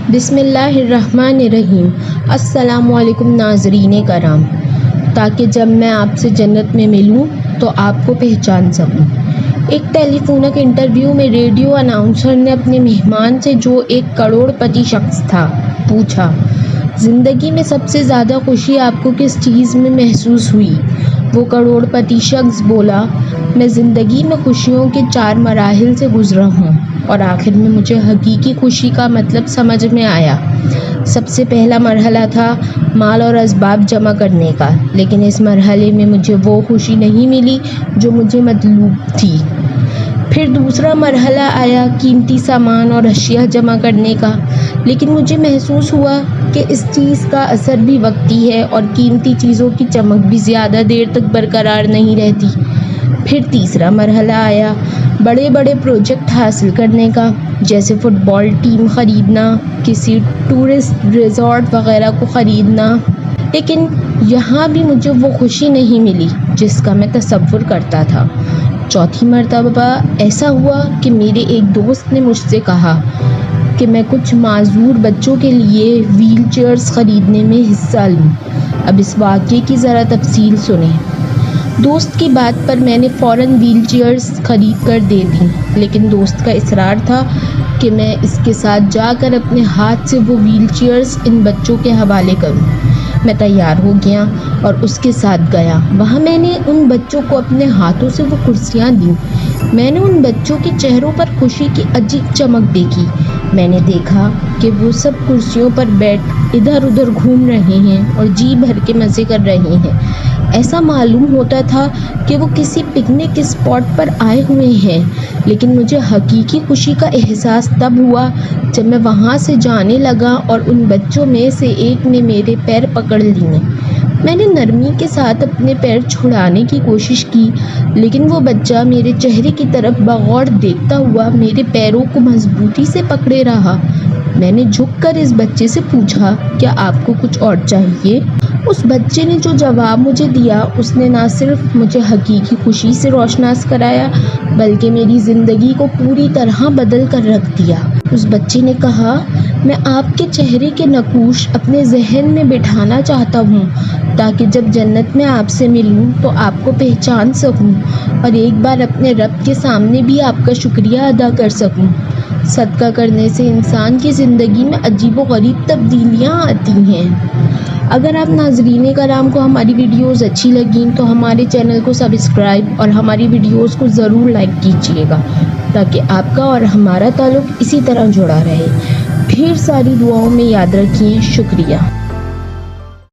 بسم اللہ الرحمن الرحیم۔ السلام علیکم ناظرین کرام، تاکہ جب میں آپ سے جنت میں ملوں تو آپ کو پہچان سکوں۔ ایک ٹیلی فونک انٹرویو میں ریڈیو اناؤنسر نے اپنے مہمان سے، جو ایک کروڑ پتی شخص تھا، پوچھا، زندگی میں سب سے زیادہ خوشی آپ کو کس چیز میں محسوس ہوئی؟ وہ کروڑ پتی شخص بولا، میں زندگی میں خوشیوں کے 4 مراحل سے گزرا ہوں، اور آخر میں مجھے حقیقی خوشی کا مطلب سمجھ میں آیا۔ سب سے پہلا مرحلہ تھا مال اور اسباب جمع کرنے کا، لیکن اس مرحلے میں مجھے وہ خوشی نہیں ملی جو مجھے مطلوب تھی۔ پھر دوسرا مرحلہ آیا قیمتی سامان اور اشیاء جمع کرنے کا، لیکن مجھے محسوس ہوا کہ اس چیز کا اثر بھی وقتی ہے اور قیمتی چیزوں کی چمک بھی زیادہ دیر تک برقرار نہیں رہتی۔ پھر تیسرا مرحلہ آیا بڑے بڑے پروجیکٹ حاصل کرنے کا، جیسے فٹ بال ٹیم خریدنا، کسی ٹورسٹ ریزورٹ وغیرہ کو خریدنا، لیکن یہاں بھی مجھے وہ خوشی نہیں ملی جس کا میں تصور کرتا تھا۔ چوتھی مرتبہ ایسا ہوا کہ میرے ایک دوست نے مجھ سے کہا کہ میں کچھ معذور بچوں کے لیے وہیل چیئرز خریدنے میں حصہ لوں۔ اب اس واقعے کی ذرا تفصیل سنیں۔ دوست کی بات پر میں نے فوراً وہیل چیئرز خرید کر دے دیں، لیکن دوست کا اصرار تھا کہ میں اس کے ساتھ جا کر اپنے ہاتھ سے وہ وہیل چیئرز ان بچوں کے حوالے کروں۔ میں تیار ہو گیا اور اس کے ساتھ گیا۔ وہاں میں نے ان بچوں کو اپنے ہاتھوں سے وہ کرسیاں دیں۔ میں نے ان بچوں کے چہروں پر خوشی کی عجیب چمک دیکھی۔ میں نے دیکھا کہ وہ سب کرسیوں پر بیٹھ ادھر ادھر گھوم رہے ہیں اور جی بھر کے مزے کر رہے ہیں۔ ایسا معلوم ہوتا تھا کہ وہ کسی پکنک اسپاٹ پر آئے ہوئے ہیں، لیکن مجھے حقیقی خوشی کا احساس تب ہوا جب میں وہاں سے جانے لگا اور ان بچوں میں سے ایک نے میرے پیر پکڑ لیے۔ میں نے نرمی کے ساتھ اپنے پیر چھڑانے کی کوشش کی، لیکن وہ بچہ میرے چہرے کی طرف بغور دیکھتا ہوا میرے پیروں کو مضبوطی سے پکڑے رہا۔ میں نے جھک کر اس بچے سے پوچھا، کیا آپ کو کچھ اور چاہیے؟ اس بچے نے جو جواب مجھے دیا، اس نے نہ صرف مجھے حقیقی خوشی سے روشناس کرایا، بلکہ میری زندگی کو پوری طرح بدل کر رکھ دیا۔ اس بچے نے کہا، میں آپ کے چہرے کے نقوش اپنے ذہن میں بٹھانا چاہتا ہوں، تاکہ جب جنت میں آپ سے ملوں تو آپ کو پہچان سکوں اور ایک بار اپنے رب کے سامنے بھی آپ کا شکریہ ادا کر سکوں۔ صدقہ کرنے سے انسان کی زندگی میں عجیب و غریب تبدیلیاں آتی ہیں۔ اگر آپ ناظرین کرام کو ہماری ویڈیوز اچھی لگیں تو ہمارے چینل کو سبسکرائب اور ہماری ویڈیوز کو ضرور لائک کیجیے گا، تاکہ آپ کا اور ہمارا تعلق اسی طرح جڑا رہے۔ ڈھیر ساری دعاؤں میں یاد رکھیں۔ شکریہ۔